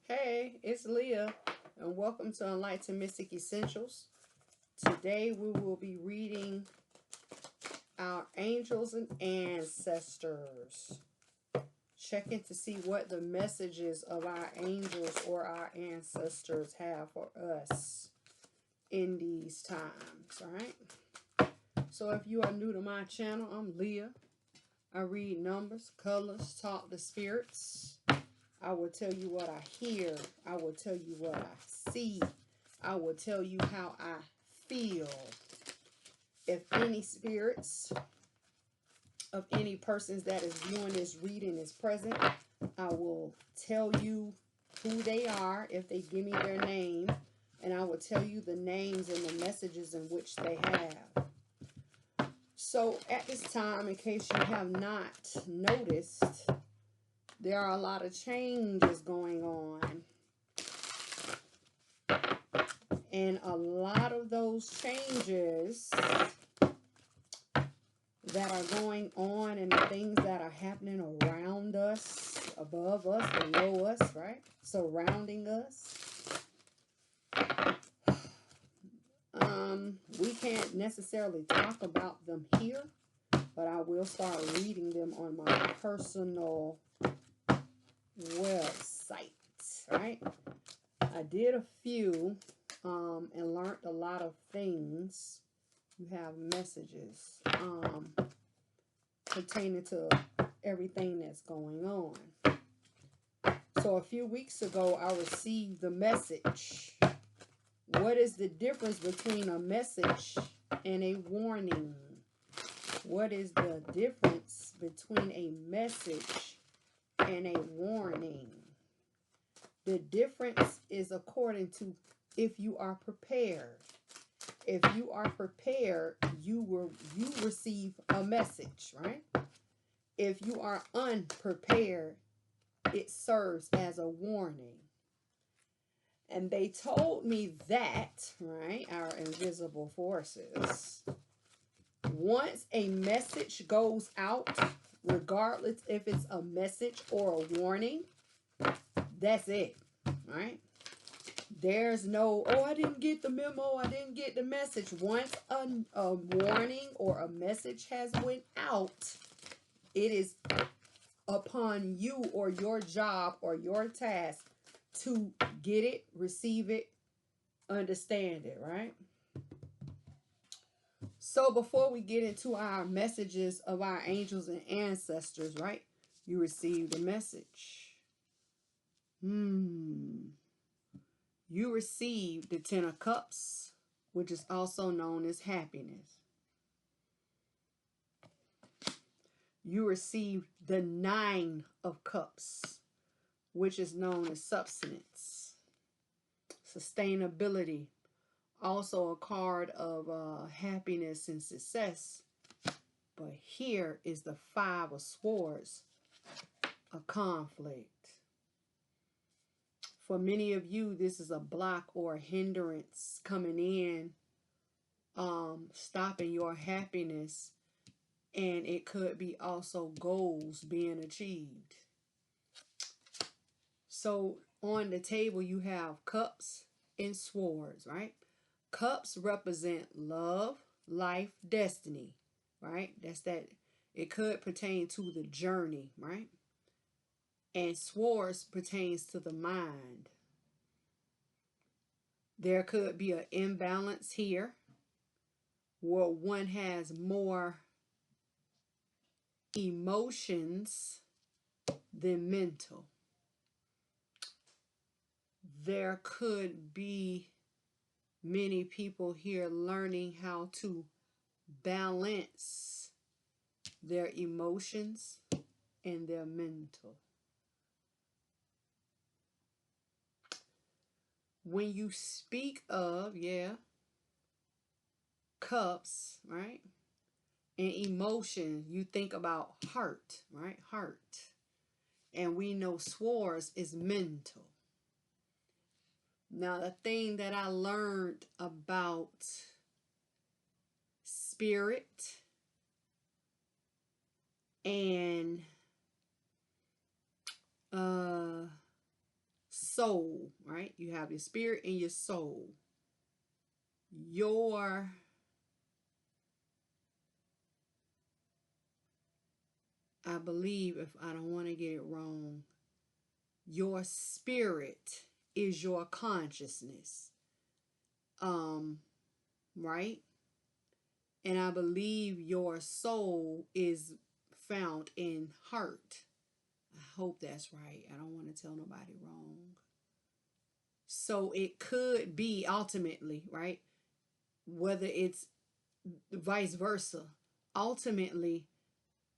Hey, it's Leah, and welcome to Enlightened Mystic Essentials. Today we will be reading our angels and ancestors. Checking to see what the messages of our angels or our ancestors have for us in these times, alright? So if you are new to my channel, I'm Leah. I read numbers, colors, talk to spirits. I will tell you what I hear. I will tell you what I see. I will tell you how I feel. If any spirits of any persons that is viewing this reading is present, I will tell you who they are if they give me their name. And I will tell you the names and the messages in which they have. So at this time, in case you have not noticed, there are a lot of changes going on. And a lot of those changes that are going on and the things that are happening around us, above us, below us, right? Surrounding us. We can't necessarily talk about them here, but I will start reading them on my personal website, right? I did a few and learned a lot of things. You have messages pertaining to everything that's going on. So a few weeks ago, I received the message. What is the difference between a message and a warning? What is the difference between a message and a warning? The difference is according to if you are prepared. If you are prepared, you receive a message, right? If you are unprepared, it serves as a warning. And they told me that, right, our invisible forces, once a message goes out, regardless if it's a message or a warning, that's it, right? There's no, oh, I didn't get the memo, I didn't get the message. Once a warning or a message has went out, it is upon you or your job or your task to get it, receive it, understand it, right? So before we get into our messages of our angels and ancestors, right? You received a message. You received the Ten of Cups, which is also known as happiness. You received the Nine of Cups, which is known as substance, sustainability, also a card of happiness and success. But here is the Five of Swords, a conflict. For many of you, this is a block or a hindrance coming in, stopping your happiness. And it could be also goals being achieved. So on the table, you have cups and swords, right? Cups represent love, life, destiny, right? That's that. It could pertain to the journey, right? And swords pertains to the mind. There could be an imbalance here where one has more emotions than mental. There could be many people here learning how to balance their emotions and their mental. When you speak of, cups, right, and emotion, you think about heart, right, heart. And we know swords is mental. Now, the thing that I learned about spirit and soul, right? You have your spirit and your soul. I believe, if I don't want to get it wrong, your spirit is your consciousness. Right? And I believe your soul is found in heart. I hope that's right. I don't want to tell nobody wrong. So it could be ultimately, right? Whether it's vice versa. Ultimately,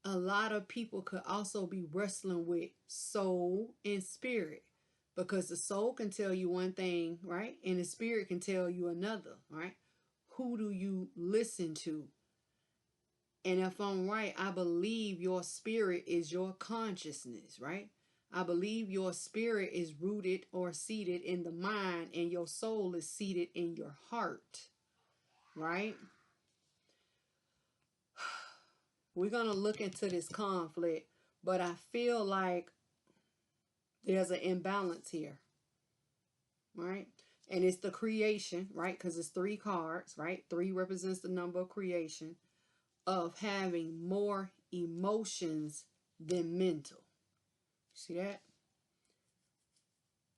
a lot of people could also be wrestling with soul and spirit, because the soul can tell you one thing, right? And the spirit can tell you another, right? Who do you listen to? And if I'm right, I believe your spirit is your consciousness, right? I believe your spirit is rooted or seated in the mind, and your soul is seated in your heart, right? We're going to look into this conflict, but I feel like there's an imbalance here, right? And it's the creation, right? Because it's 3 cards, right? 3 represents the number of creation, of having more emotions than mental. See that?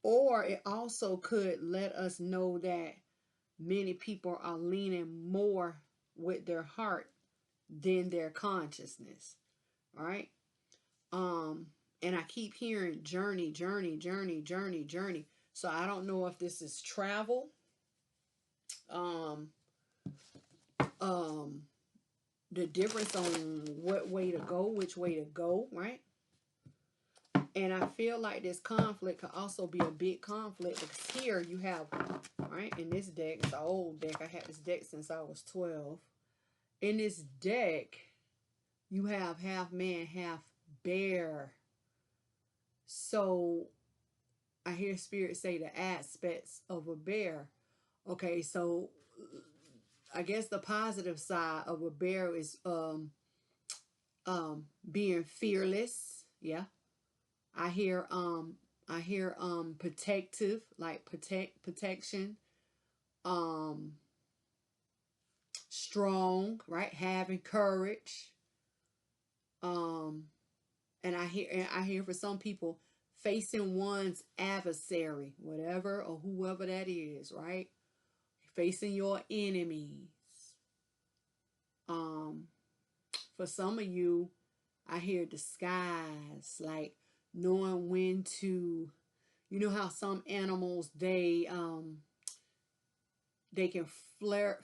Or it also could let us know that many people are leaning more with their heart than their consciousness, right? And I keep hearing journey, journey, journey, journey, journey. So I don't know if this is travel, um, um, the difference on what way to go, which way to go, right? And I feel like this conflict could also be a big conflict, because here you have, right, in this deck, it's an old deck. I had this deck since I was 12. In this deck, you have half man, half bear. So I hear spirit say the aspects of a bear. Okay, so I guess the positive side of a bear is being fearless. Yeah. I hear protective, like protection, um strong, right? Having courage. Um and I hear for some people, facing one's adversary, whatever or whoever that is, right? Facing your enemies. For some of you, I hear disguise, like knowing when to, you know how some animals, they can flare,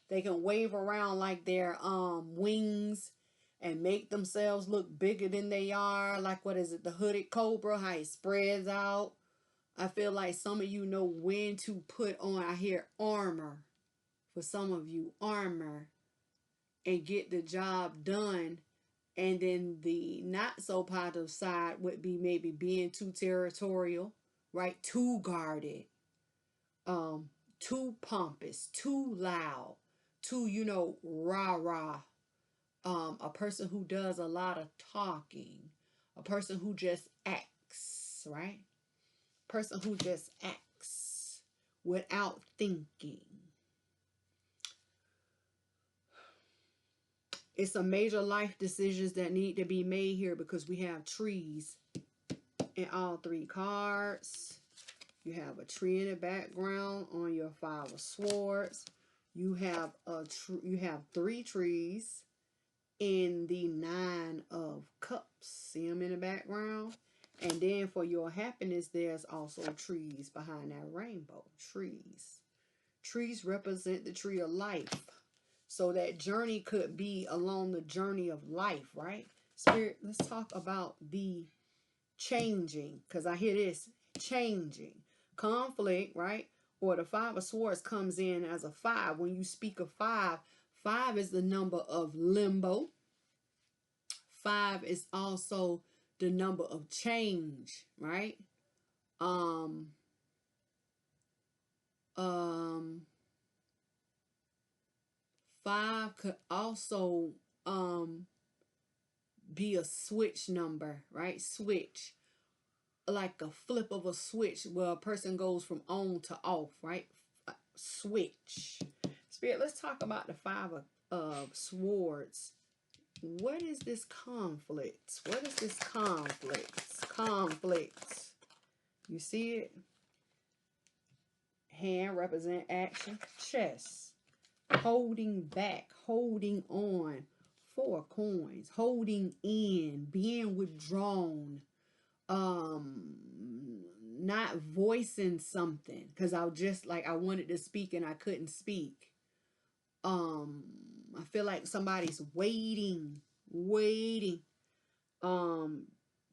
they can wave around like their wings and make themselves look bigger than they are, like, what is it, the hooded cobra, how it spreads out. I feel like some of you know when to put on, I hear armor, for some of you, armor, and get the job done. And then the not so positive side would be maybe being too territorial, right? Too guarded, too pompous, too loud, too, rah rah. A person who does a lot of talking, a person who just acts, right? Person who just acts without thinking. It's some major life decisions that need to be made here, because we have trees in all 3 cards. You have a tree in the background on your 5 of swords. You have you have 3 trees in the 9 of cups. See them in the background? And then for your happiness, there's also trees behind that rainbow. Trees. Trees represent the tree of life. So that journey could be along the journey of life, right? Spirit, let's talk about the changing, because I hear this, changing. Conflict, right? Or the 5 of swords comes in as a 5. When you speak of 5, 5 is the number of limbo. 5 is also the number of change, right? Um, um, 5 could also be a switch number, right? Switch. like a flip of a switch where a person goes from on to off, right? Switch. Spirit, let's talk about the Five of Swords. What is this conflict? What is this conflict? Conflict. You see it? Hand represent action. Chest. Holding back. Holding on. 4 coins. Holding in. Being withdrawn. Not voicing something. Because I wanted to speak and I couldn't speak. I feel like somebody's waiting.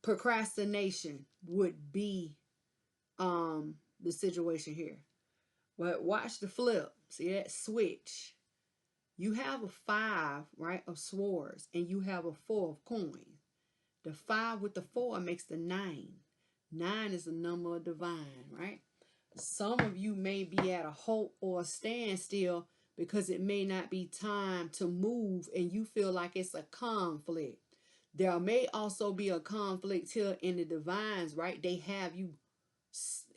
Procrastination would be the situation here. But watch the flip. See that switch. You have a 5, right, of swords, and you have a 4 of coins. The 5 with the 4 makes the 9. 9 is the number of divine, right? Some of you may be at a halt or a standstill because it may not be time to move and you feel like it's a conflict. There may also be a conflict here in the divines, right? They have you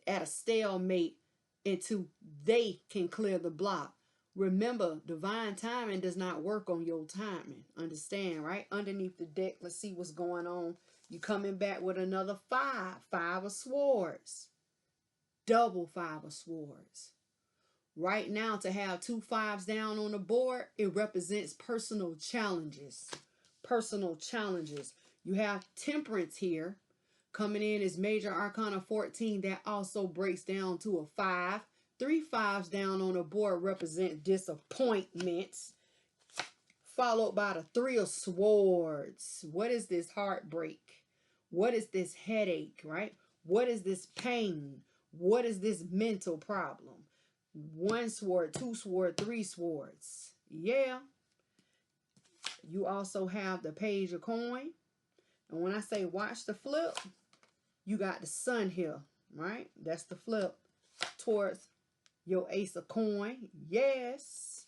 at a stalemate until they can clear the block. Remember, divine timing does not work on your timing. Understand, right? Underneath the deck, let's see what's going on. You coming back with another 5. 5 of swords. Double 5 of swords. Right now, to have 2 5s down on the board, it represents personal challenges. Personal challenges. You have temperance here. Coming in is Major Arcana 14. That also breaks down to a 5. 3 5s down on the board represent disappointments. Followed by the 3 of Swords. What is this heartbreak? What is this headache, right? What is this pain? What is this mental problem? 1 sword, 2 sword, 3 swords. Yeah. You also have the Page of Coin. And when I say watch the flip, you got the Sun here, right? That's the flip towards your Ace of Coin. Yes.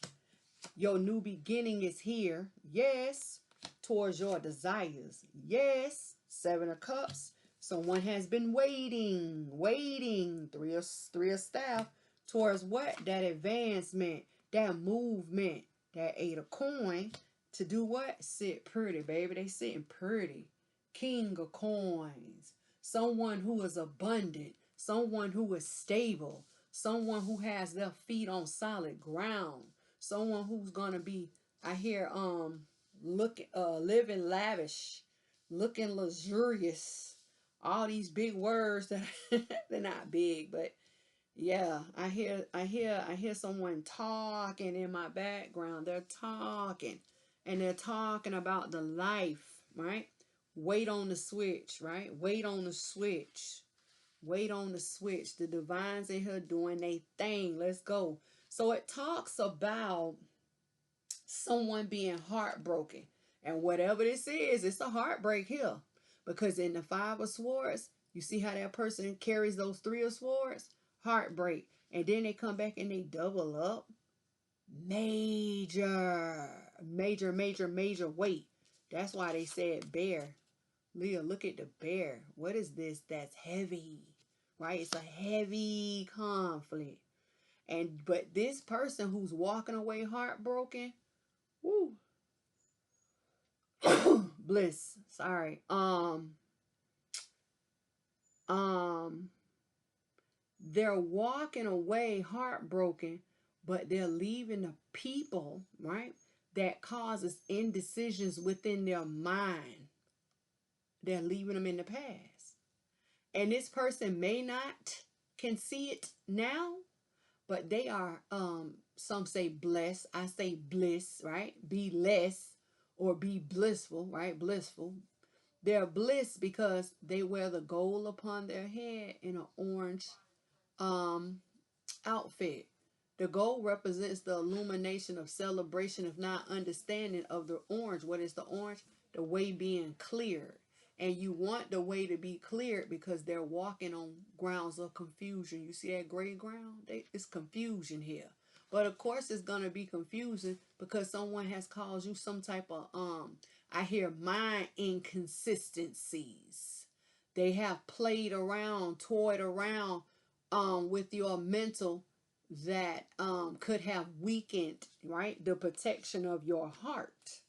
Your new beginning is here. Yes. Towards your desires. Yes. 7 of Cups. Someone has been waiting. 3 of Staff. Towards what? That advancement. That movement. That 8 of Coin. To do what? Sit pretty, baby. They sitting pretty. King of Coins. Someone who is abundant. Someone who is stable. Someone who has their feet on solid ground. Someone who's gonna be, I hear, living lavish, looking luxurious. All these big words that they're not big, but yeah, I hear someone talking in my background. They're talking, and they're talking about the life, right? Wait on the switch, right? Wait on the switch. Wait on the switch. The divines in here doing their thing. Let's go. So it talks about someone being heartbroken. And whatever this is, it's a heartbreak here. Because in the 5 of Swords, you see how that person carries those 3 of Swords? Heartbreak. And then they come back and they double up. Major weight. That's why they said bear. Leah, look at the bear. What is this that's heavy? Right? It's a heavy conflict. But this person who's walking away heartbroken, woo, bliss. Sorry. They're walking away heartbroken, but they're leaving the people, right, that causes indecisions within their mind. They're leaving them in the past. And this person may not can see it now, but they are, some say blessed. I say bliss, right? Be less or be blissful, right? Blissful. They're bliss because they wear the gold upon their head in an orange outfit. The gold represents the illumination of celebration, if not understanding of the orange. What is the orange? The way being cleared. And you want the way to be cleared because they're walking on grounds of confusion. You see that gray ground? It's confusion here. But of course it's going to be confusing because someone has caused you some type of, I hear mind inconsistencies. They have played around, toyed around with your mental that could have weakened, right, the protection of your heart.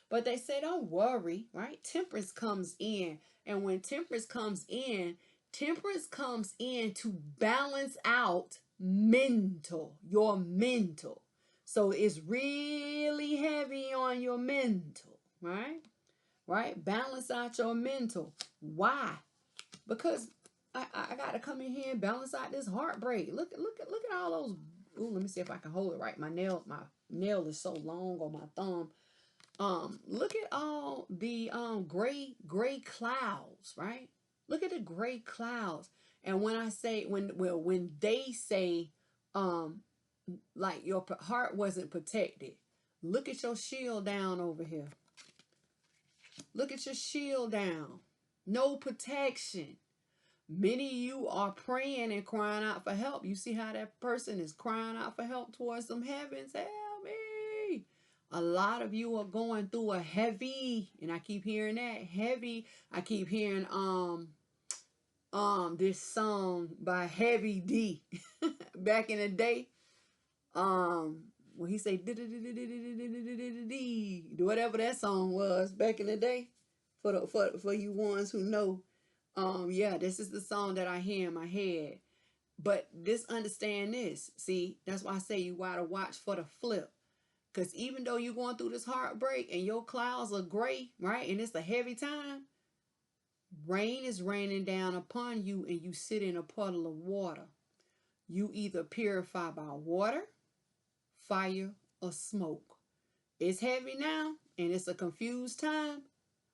But they say, don't worry, right? Temperance comes in. And when temperance comes in to balance out your mental. So it's really heavy on your mental, right? Right? Balance out your mental. Why? Because I got to come in here and balance out this heartbreak. Look at all those. Ooh, let me see if I can hold it right. My nail is so long on my thumb. Look at all the gray clouds, right? Look at the gray clouds. And when I say when they say like your heart wasn't protected, look at your shield down over here. Look at your shield down. No protection. Many of you are praying and crying out for help. You see how that person is crying out for help towards them heavens. Help me. A lot of you are going through a heavy, and I keep hearing that, heavy. I keep hearing this song by Heavy D. Back in the day, when he say whatever that song was back in the day, for you ones who know, yeah, this is the song that I hear in my head. But understand this. See, that's why I say you gotta watch for the flip. Because even though you're going through this heartbreak and your clouds are gray, right, and it's a heavy time, rain is raining down upon you and you sit in a puddle of water. You either purify by water, fire, or smoke. It's heavy now and it's a confused time,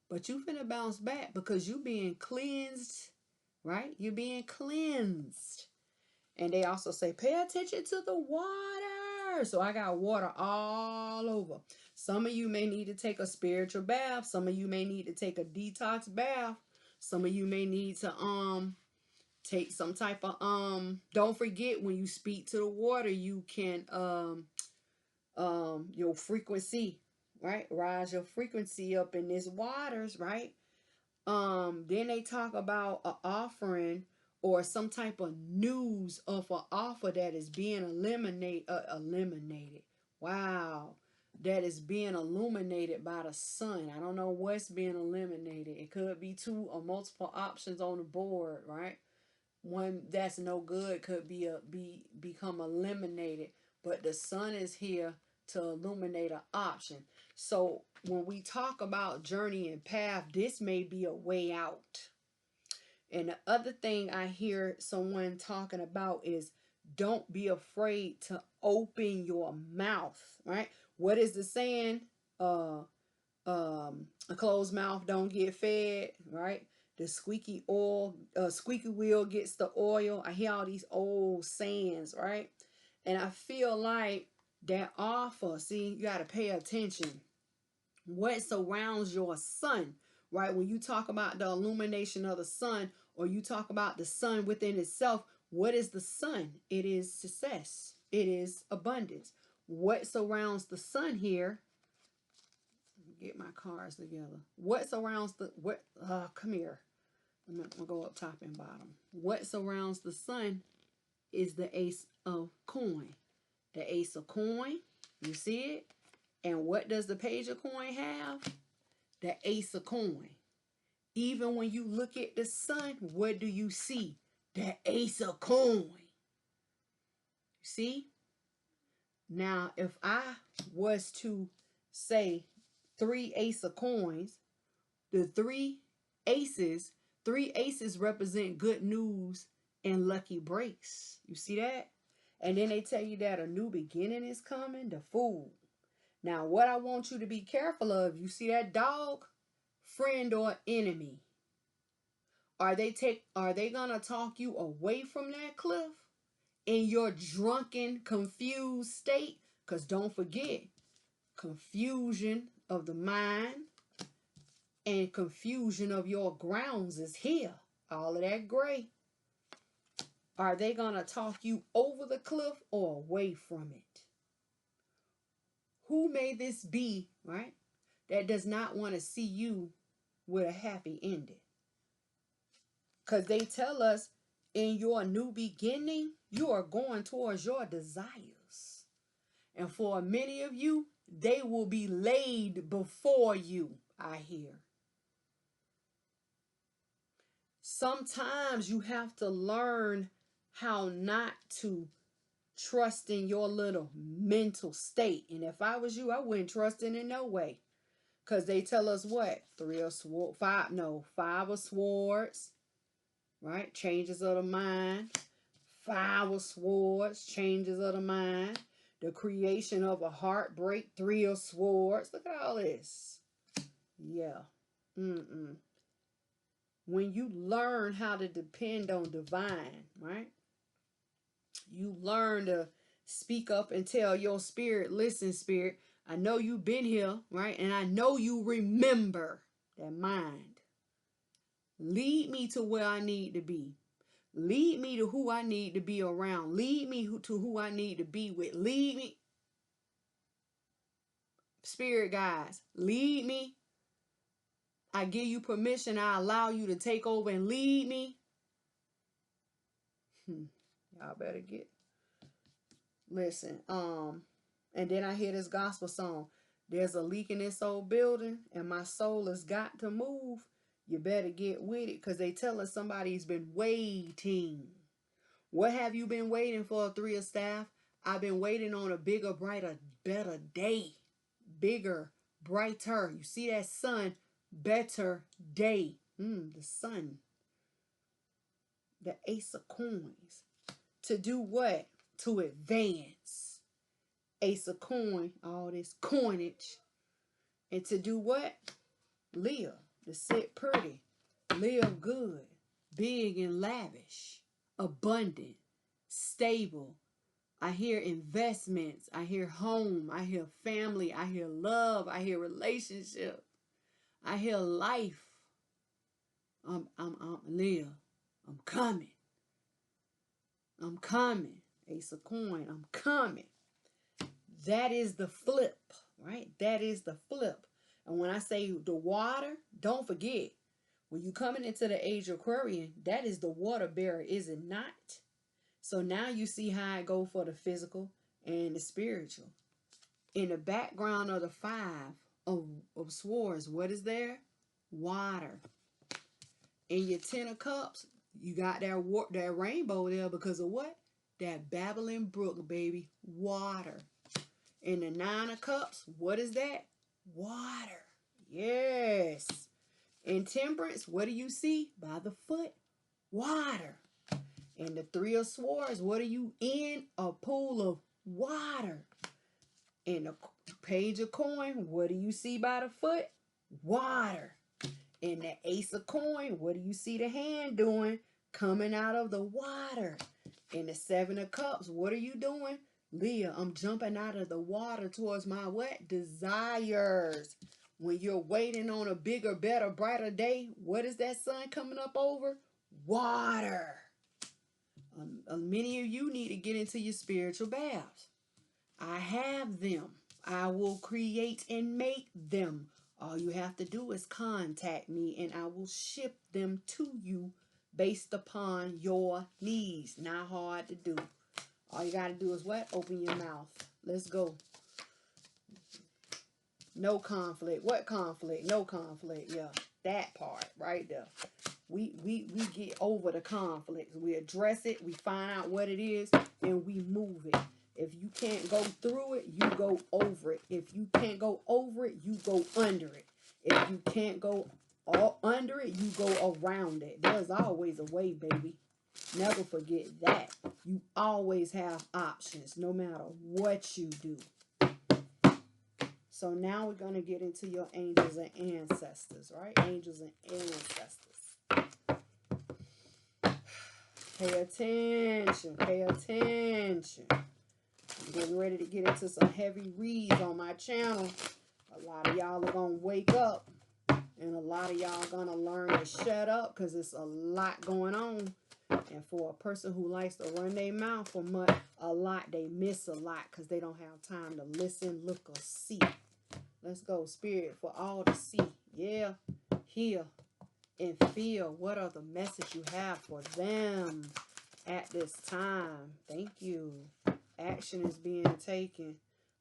but you finna bounce back because you being cleansed, right? You're being cleansed. And they also say, pay attention to the water. So I got water all over. Some of you may need to take a spiritual bath. Some of you may need to take a detox bath. Some of you may need to take some type of don't forget, when you speak to the water, you can your frequency, right? Rise your frequency up in this waters, right? Then they talk about an offering or some type of news of an offer that is being eliminated. Wow. That is being illuminated by the sun. I don't know what's being eliminated. It could be 2 or multiple options on the board, right? One that's no good could become eliminated, but the sun is here to illuminate an option. So when we talk about journey and path, this may be a way out. And the other thing I hear someone talking about is don't be afraid to open your mouth, right? What is the saying? A closed mouth don't get fed, right? The squeaky wheel gets the oil. I hear all these old sayings, right? And I feel like that offer, see, you got to pay attention. What surrounds your sun, right? When you talk about the illumination of the sun, or you talk about the sun within itself, what is the sun? It is success. It is abundance. What surrounds the sun here? Get my cards together. What surrounds come here. I'm gonna go up top and bottom. What surrounds the sun is the ace of coin. The ace of coin, you see it? And what does the page of coin have? The ace of coin. Even when you look at the sun, what do you see? The ace of coin. See? Now, if I was to say 3 ace of coins, the three aces represent good news and lucky breaks. You see that? And then they tell you that a new beginning is coming, the Fool. Now, what I want you to be careful of, you see that dog? Friend or enemy? Are they gonna talk you away from that cliff in your drunken, confused state? Because don't forget, confusion of the mind and confusion of your grounds is here. All of that gray. Are they gonna talk you over the cliff or away from it? Who may this be, right, that does not want to see you with a happy ending? Because they tell us in your new beginning, you are going towards your desires. And for many of you, they will be laid before you, I hear. Sometimes you have to learn how not to trust in your little mental state. And if I was you, I wouldn't trust in no way. Because they tell us what? Five of swords, right? Changes of the mind. 5 of swords, changes of the mind. The creation of a heartbreak, 3 of swords. Look at all this. Yeah. When you learn how to depend on divine, right? You learn to speak up and tell your spirit, listen, spirit, I know you've been here, right? And I know you remember that mind. Lead me to where I need to be. Lead me to who I need to be around. Lead me to who I need to be with. Lead me. Spirit guides, lead me. I give you permission. I allow you to take over and lead me. Y'all better get. Listen. And then I hear this gospel song. There's a leak in this old building and my soul has got to move. You better get with it because they tell us somebody's been waiting. What have you been waiting for, 3 of staff? I've been waiting on a bigger, brighter, better day. Bigger, brighter. You see that sun? Better day. The sun. The Ace of Coins. To do what? To advance. Ace of Coin. All this coinage. And to do what? Live. To sit pretty. Live good. Big and lavish. Abundant. Stable. I hear investments. I hear home. I hear family. I hear love. I hear relationship. I hear life. I'm Leah. I'm coming. I'm coming. Ace of Coin. I'm coming. That is the flip, right? That is the flip. And when I say the water, don't forget, when you're coming into the age of Aquarian, that is the water bearer, is it not? So now you see how I go for the physical and the spiritual. In the background of the 5 of swords, what is there? Water. In your 10 of cups, you got that rainbow there because of what? That babbling brook, baby. Water. In the 9 of cups, what is that? Water. Yes. In temperance, what do you see? By the foot? Water. In the 3 of swords, what are you in? A pool of water. In the page of coin, what do you see by the foot? Water. In the Ace of Coin, what do you see the hand doing? Coming out of the water. In the 7 of Cups, what are you doing? Leah, I'm jumping out of the water towards my what? Desires. When you're waiting on a bigger, better, brighter day, what is that sun coming up over? Water. Many of you need to get into your spiritual baths. I have them. I will create and make them. All you have to do is contact me and I will ship them to you based upon your needs. Not hard to do. All you got to do is what? Open your mouth. Let's go. No conflict. What conflict? No conflict. Yeah, that part right there. We get over the conflicts. We address it. We find out what it is and we move it. If you can't go through it, you go over it. If you can't go over it, you go under it. If you can't go all under it, you go around it. There's always a way, baby. Never forget that. You always have options, no matter what you do. So now we're going to get into your angels and ancestors, right? Angels and ancestors. Pay attention. Pay attention. I'm getting ready to get into some heavy reads on my channel. A lot of y'all are going to wake up. And a lot of y'all are going to learn to shut up because it's a lot going on. And for a person who likes to run their mouth for a lot, they miss a lot because they don't have time to listen, look, or see. Let's go, Spirit, for all to see. Yeah, hear, and feel what are the message you have for them at this time. Thank you. Action is being taken.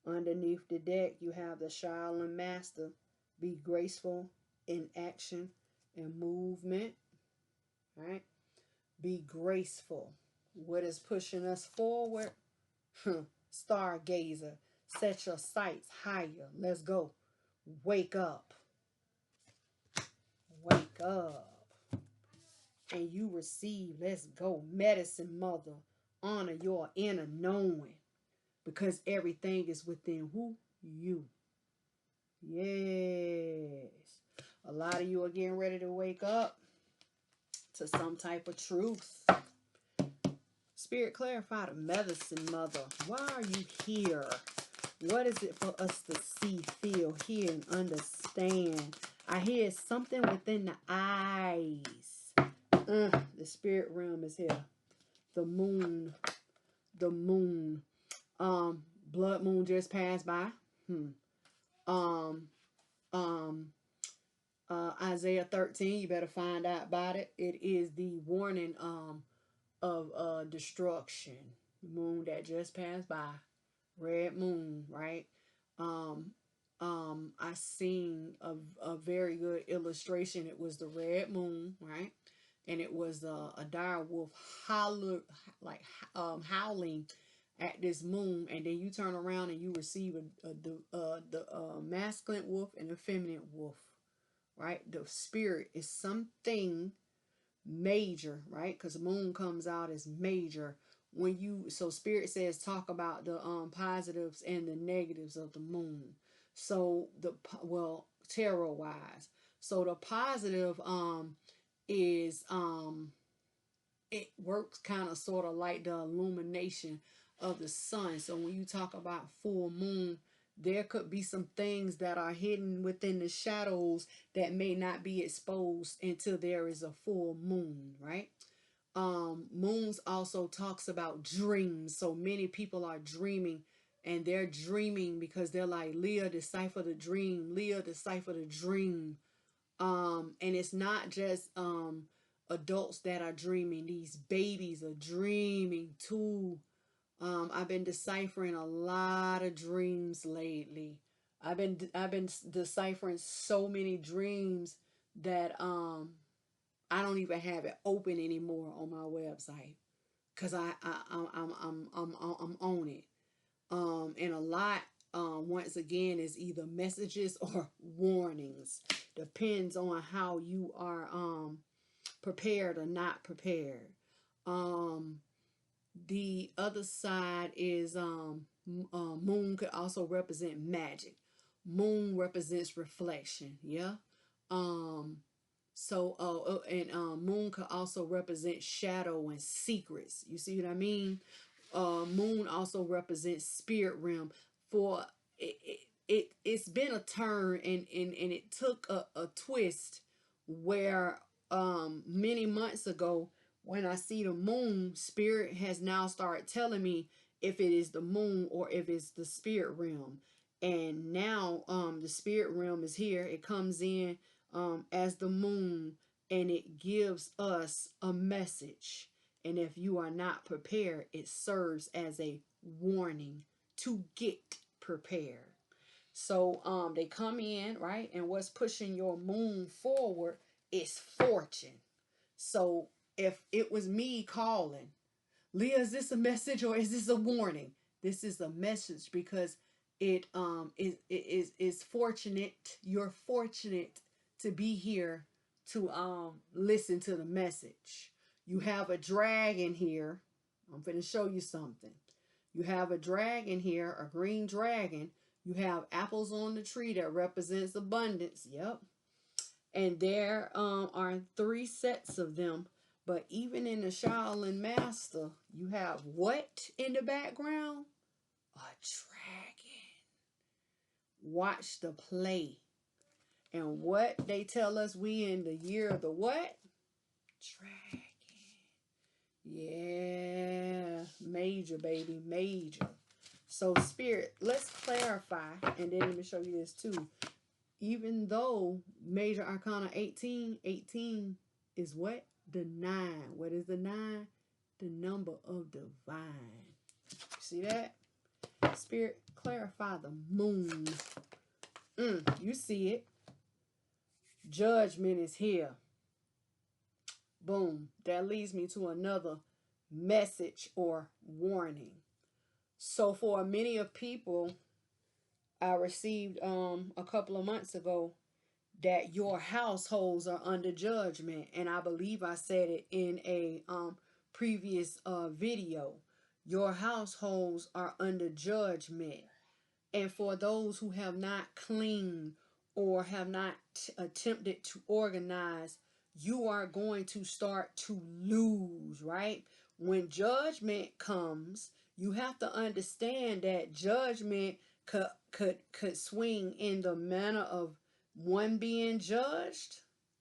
Underneath the deck, you have the Shaolin Master. Be graceful in action and movement. Right? Be graceful. What is pushing us forward? Stargazer. Set your sights higher. Let's go. Wake up. Wake up. And you receive. Let's go. Medicine Mother. Honor your inner knowing. Because everything is within who? You. Yes. A lot of you are getting ready to wake up to some type of truth. Spirit, clarify the Medicine Mother. Why are you here? What is it for us to see, feel, hear, and understand? I hear something within the eyes. The spirit realm is here. The moon. The moon. Blood moon just passed by. Isaiah 13, you better find out about it. It is the warning of destruction. The moon that just passed by. Red moon, right? I seen a very good illustration. It was the red moon, right? And it was a dire wolf howling at this moon, and then you turn around and you receive the masculine wolf and the feminine wolf, right? The spirit is something major, right? Because the moon comes out as major. When you, so spirit says talk about the positives and the negatives of the moon. So the, well, tarot wise, so the positive is it works kind of sort of like the illumination of the sun. So when you talk about full moon, there could be some things that are hidden within the shadows that may not be exposed until there is a full moon, right? Moons also talks about dreams. So many people are dreaming, and they're dreaming because they're like, Leah, decipher the dream. Leah, decipher the dream. And it's not just adults that are dreaming. These babies are dreaming too. I've been deciphering a lot of dreams lately. I've been deciphering so many dreams that I don't even have it open anymore on my website because I'm on it. And a lot once again is either messages or warnings. Depends on how you are prepared or not prepared. The other side is moon could also represent magic. Moon represents reflection. Yeah. Moon could also represent shadow and secrets. You see what I mean? Moon also represents spirit realm. For it's been a turn, and it took a twist where many months ago, when I see the moon, spirit has now started telling me if it is the moon or if it's the spirit realm. And now the spirit realm is here. It comes in as the moon, and it gives us a message. And if you are not prepared, it serves as a warning to get prepared. So they come in, right? And what's pushing your moon forward is fortune. So if it was me calling, Leah, is this a message or is this a warning? This is a message because it is fortunate. You're fortunate to be here to listen to the message. You have a dragon here. I'm going to show you something. You have a dragon here, a green dragon. You have apples on the tree that represents abundance. Yep. And there are 3 sets of them. But even in the Shaolin Master, you have what in the background? A dragon. Watch the play. And what they tell us, we in the year of the what? Dragon. Yeah. Major, baby. Major. So spirit, let's clarify. And then let me show you this too. even though Major Arcana 18, 18 is what? The 9. What is the 9? The number of divine. See that? Spirit, clarify the moon. You see it. Judgment is here. Boom. That leads me to another message or warning. So for many of people, I received a couple of months ago that your households are under judgment, and I believe I said it in a previous video. Your households are under judgment, and for those who have not cleaned or have not attempted to organize, you are going to start to lose, right? When judgment comes, you have to understand that judgment could swing in the manner of one being judged,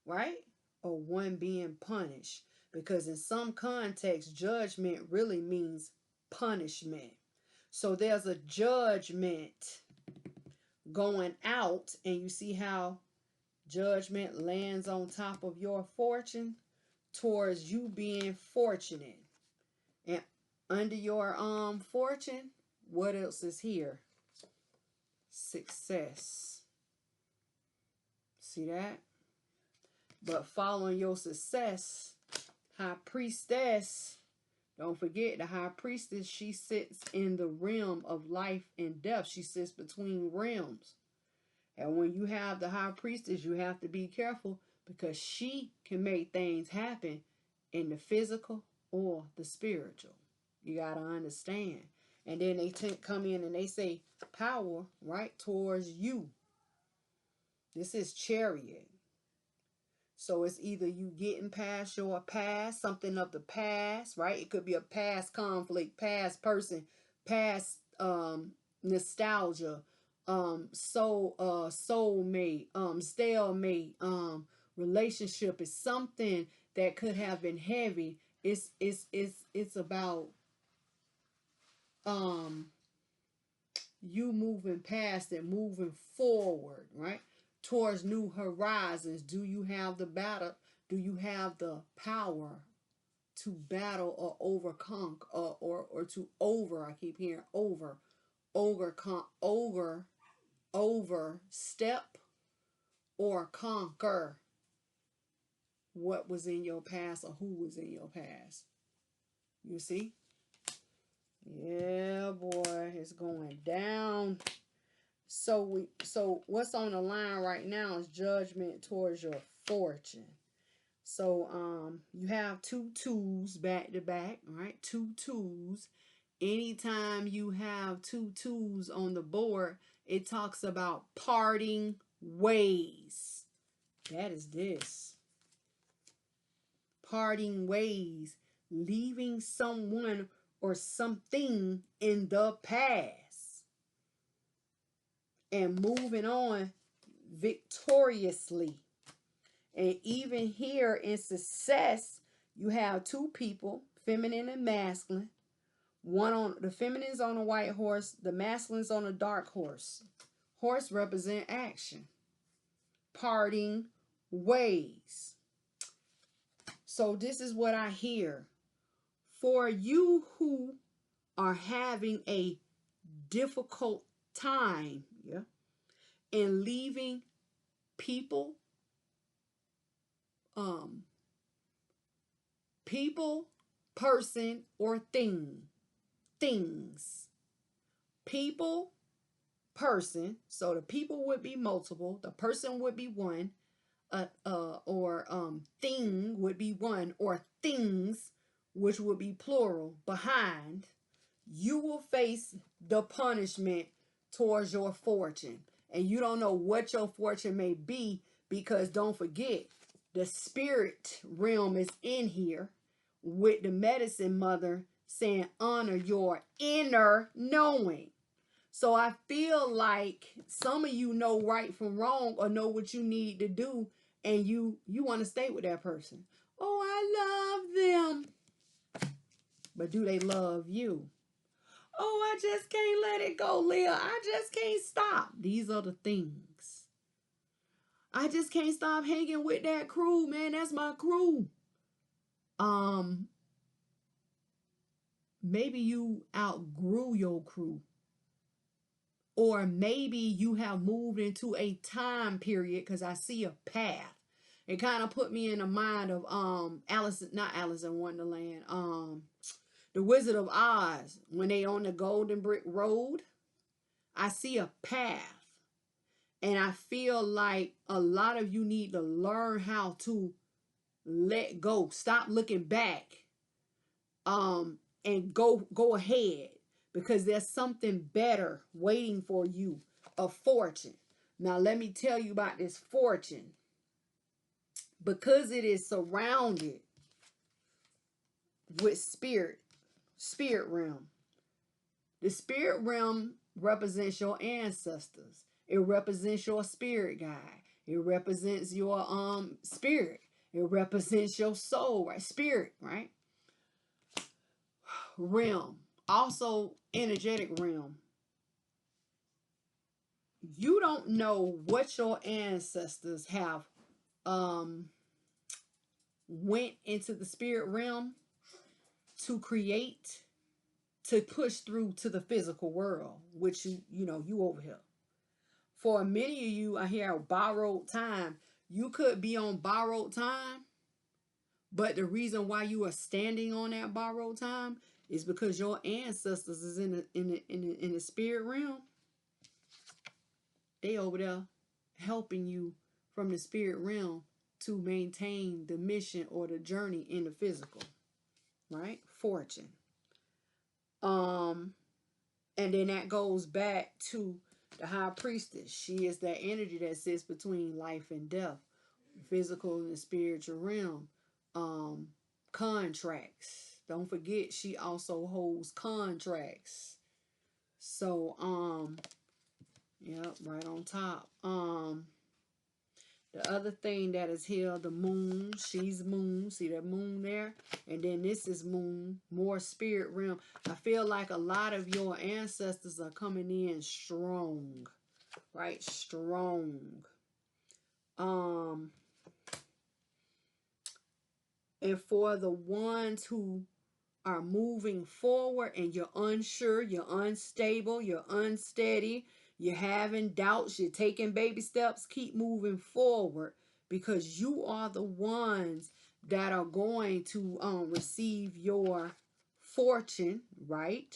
right? Or one being punished. Because in some contexts, judgment really means punishment. So there's a judgment going out, and you see how judgment lands on top of your fortune towards you being fortunate. And under your fortune, what else is here? Success. See that? But following your success, high priestess, don't forget the high priestess, she sits in the realm of life and death. She sits between realms. And when you have the high priestess, you have to be careful because she can make things happen in the physical or the spiritual. You got to understand. And then they come in and they say power, right, towards you. This is chariot. So it's either you getting past your past, something of the past, right? It could be a past conflict, past person, past nostalgia, soulmate, stalemate, relationship. Is something that could have been heavy. It's about you moving past it, moving forward, right? Towards new horizons. Do you have the battle? Do you have the power to battle or overcome or to I keep hearing overcome, overstep or conquer what was in your past or who was in your past? You see? Yeah, boy, it's going down. So what's on the line right now is judgment towards your fortune. So you have 2 twos back to back, right? 2 twos. Anytime you have 2 twos on the board, it talks about parting ways. That is this. Parting ways, leaving someone or something in the past and moving on victoriously. And even here in success, you have 2 people, feminine and masculine. One on the feminine's on a white horse, the masculine's on a dark horse. Horse represent action. Parting ways. So this is what I hear. For you who are having a difficult time, in leaving people, person, or things. People, person. So the people would be multiple. The person would be one. Or thing would be one. Or things, which would be plural, behind. You will face the punishment towards your fortune. And you don't know what your fortune may be, because don't forget, the spirit realm is in here with the medicine mother saying honor your inner knowing. So I feel like some of you know right from wrong or know what you need to do, and you want to stay with that person. Oh, I love them. But do they love you? Oh, I just can't let it go, Leah. I just can't stop. These are the things. I just can't stop hanging with that crew, man. That's my crew. Maybe you outgrew your crew. Or maybe you have moved into a time period, because I see a path. It kind of put me in the mind of not Alice in Wonderland, the Wizard of Oz, when they on the Golden Brick Road. I see a path. And I feel like a lot of you need to learn how to let go. Stop looking back. And go ahead, because there's something better waiting for you, a fortune. Now let me tell you about this fortune. Because it is surrounded with spirit realm. The spirit realm represents your ancestors. It represents your spirit guide. It represents your spirit. It represents your soul, right? Spirit, right? Realm. Also energetic realm. You don't know what your ancestors have went into the spirit realm to create, to push through to the physical world, which you over here. For many of you, I hear borrowed time. You could be on borrowed time, but the reason why you are standing on that borrowed time is because your ancestors is in the spirit realm. They over there helping you from the spirit realm to maintain the mission or the journey in the physical, right? Fortune. And then that goes back to the high priestess. She is that energy that sits between life and death, physical and the spiritual realm. Contracts. Don't forget, she also holds contracts. So, yep, right on top. The other thing that is here, the moon. She's moon. See that moon there? And then this is moon, more spirit realm. I feel like a lot of your ancestors are coming in strong, right? Strong. And for the ones who are moving forward and you're unsure, you're unstable, you're unsteady, you're having doubts, you're taking baby steps, keep moving forward, because you are the ones that are going to receive your fortune, right?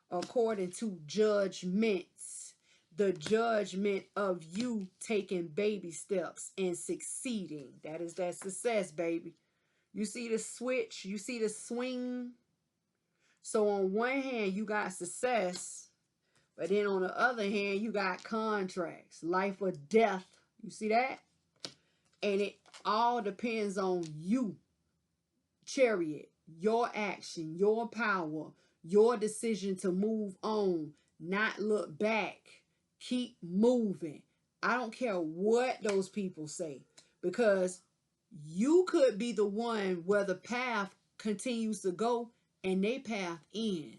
According to judgments. The judgment of you taking baby steps and succeeding. That is that success, baby. You see the switch? You see the swing? So on one hand, you got success, but then on the other hand, you got contracts, life or death. You see that? And it all depends on you, chariot, your action, your power, your decision to move on, not look back, keep moving. I don't care what those people say, because you could be the one where the path continues to go and they path in.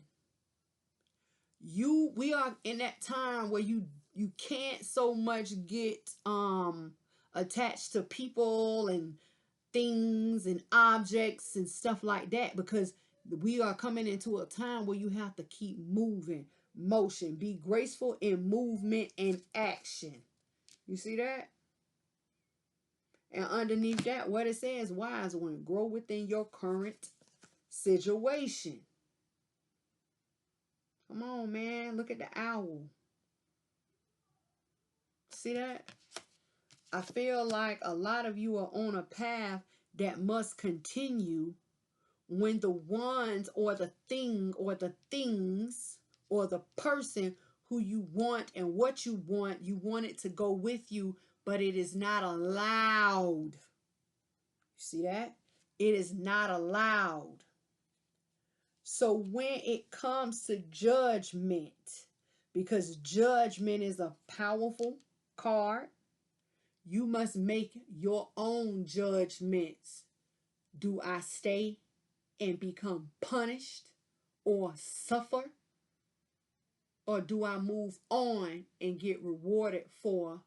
We are in that time where you can't so much get attached to people and things and objects and stuff like that, because we are coming into a time where you have to keep moving, motion, be graceful in movement and action. You see that? And underneath that, what it says, wise one, grow within your current situation. Come on, man. Look at the owl. See that? I feel like a lot of you are on a path that must continue when the ones or the thing or the things or the person who you want and what you want it to go with you, but it is not allowed. You see that? It is not allowed. So when it comes to judgment, because judgment is a powerful card, you must make your own judgments. Do I stay and become punished or suffer? Or do I move on and get rewarded for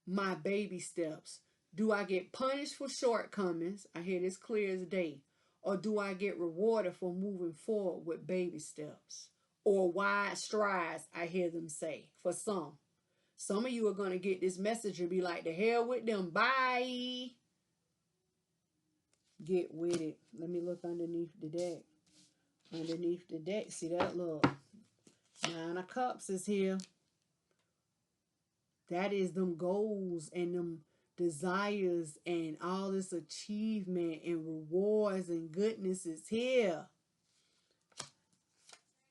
my baby steps? Do I get punished for shortcomings? I hear this clear as day. Or do I get rewarded for moving forward with baby steps? Or wide strides, I hear them say, for some. Some of you are going to get this message and be like, the hell with them, bye. Get with it. Let me look underneath the deck. Underneath the deck, see that? Look. 9 of Cups is here. That is them goals and them desires and all this achievement and rewards and goodness is here.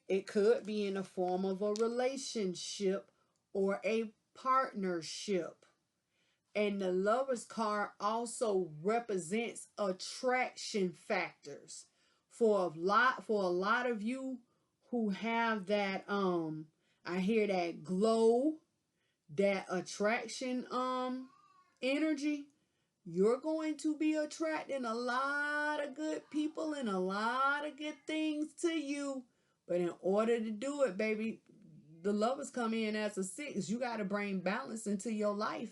It could be in the form of a relationship or a partnership. And the Lover's card also represents attraction factors. For a lot of you who have that I hear that glow, that attraction energy, you're going to be attracting a lot of good people and a lot of good things to you. But in order to do it, baby, the Lovers come in as a 6. You got to bring balance into your life.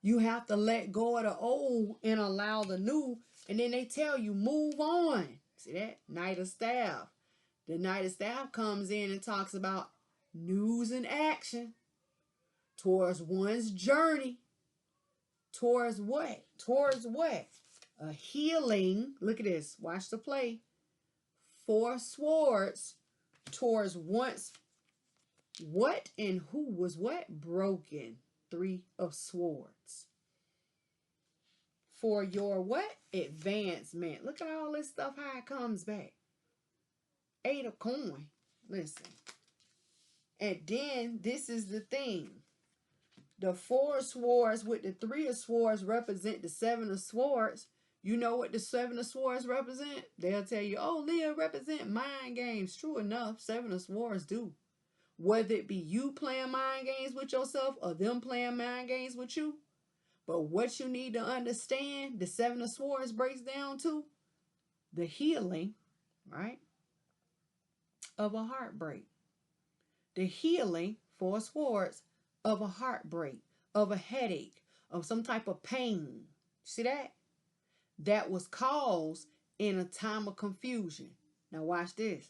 You have to let go of the old and allow the new. And then they tell you, move on. See that? Knight of Staff. The Knight of Staff comes in and talks about news and action towards one's journey. Towards what? Towards what? A healing. Look at this. Watch the play. 4 swords towards once what and who was what? Broken. 3 of swords. For your what? Advancement. Look at all this stuff, how it comes back. 8 of coin. Listen. And then this is the thing. The 4 swords with the 3 of swords represent the 7 of swords. You know what the 7 of swords represent? They'll tell you, oh, Leah represent mind games. True enough, 7 of swords do. Whether it be you playing mind games with yourself or them playing mind games with you. But what you need to understand, the 7 of swords breaks down to the healing, right, of a heartbreak. The healing, 4 swords, of a heartbreak, of a headache, of some type of pain. See that? That was caused in a time of confusion. Now watch this.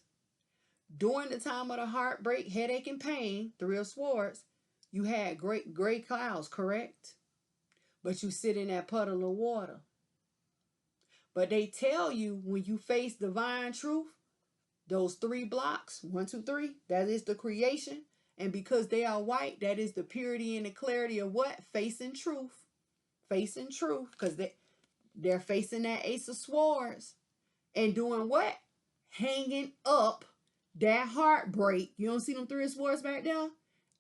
During the time of the heartbreak, headache, and pain, 3 of swords, you had great gray clouds, correct? But you sit in that puddle of water. But they tell you when you face divine truth, those 3 blocks, 1, 2, 3, that is the creation. And because they are white, that is the purity and the clarity of what? Facing truth. Facing truth. Because they're facing that Ace of Swords. And doing what? Hanging up that heartbreak. You don't see them 3 of Swords back there?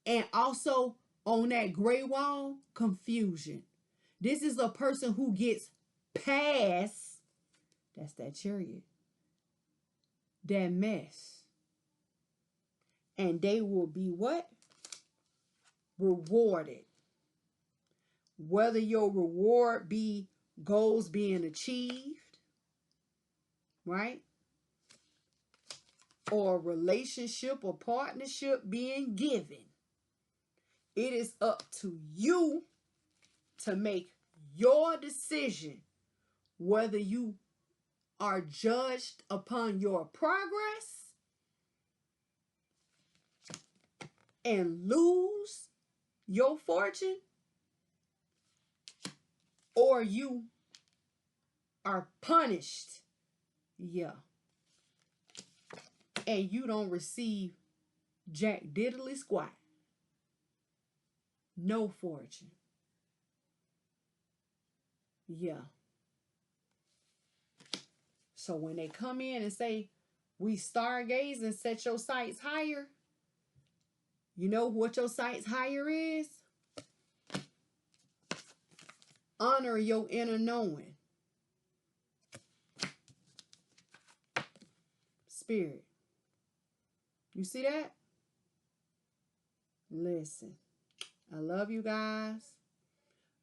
And also on that gray wall, confusion. This is a person who gets past, that's that Chariot, that mess. And they will be what? Rewarded. Whether your reward be goals being achieved, right? Or a relationship or partnership being given. It is up to you to make your decision whether you are judged upon your progress and lose your fortune, or you are punished, yeah, and you don't receive jack diddly squat, no fortune, yeah. So when they come in and say, we stargaze and set your sights higher, you know what your sights higher is? Honor your inner knowing. Spirit. You see that? Listen. I love you guys.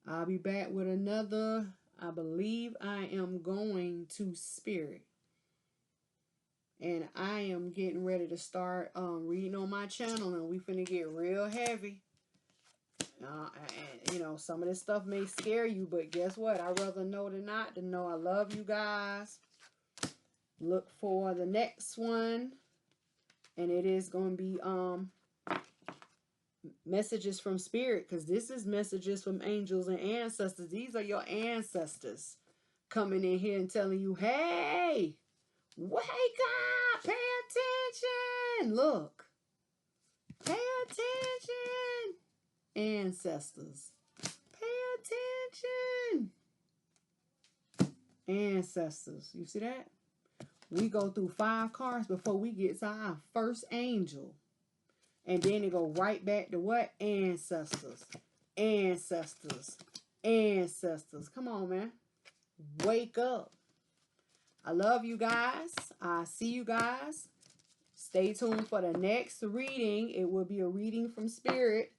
I'll be back with another. I believe I am going to Spirit. And I am getting ready to start reading on my channel. And we finna get real heavy. And, you know, some of this stuff may scare you, but guess what? I'd rather know than not to know I love you guys. Look for the next one. And it is going to be messages from spirit, because this is messages from angels and ancestors. These are your ancestors coming in here and telling you, hey, wake up, pay attention. Look, pay attention. Ancestors, pay attention. Ancestors, you see that? We go through 5 cards before we get to our first angel. And then it go right back to what? Ancestors. Ancestors. Ancestors. Come on, man. Wake up. I love you guys. I see you guys. Stay tuned for the next reading. It will be a reading from spirit.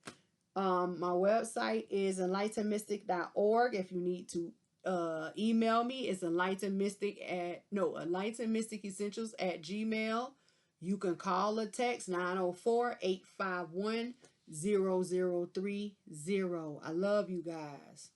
My website is enlightenedmystic.org. If you need to email me, it's enlightenedmysticessentials@gmail. You can call or text 904-851-0030. I love you guys.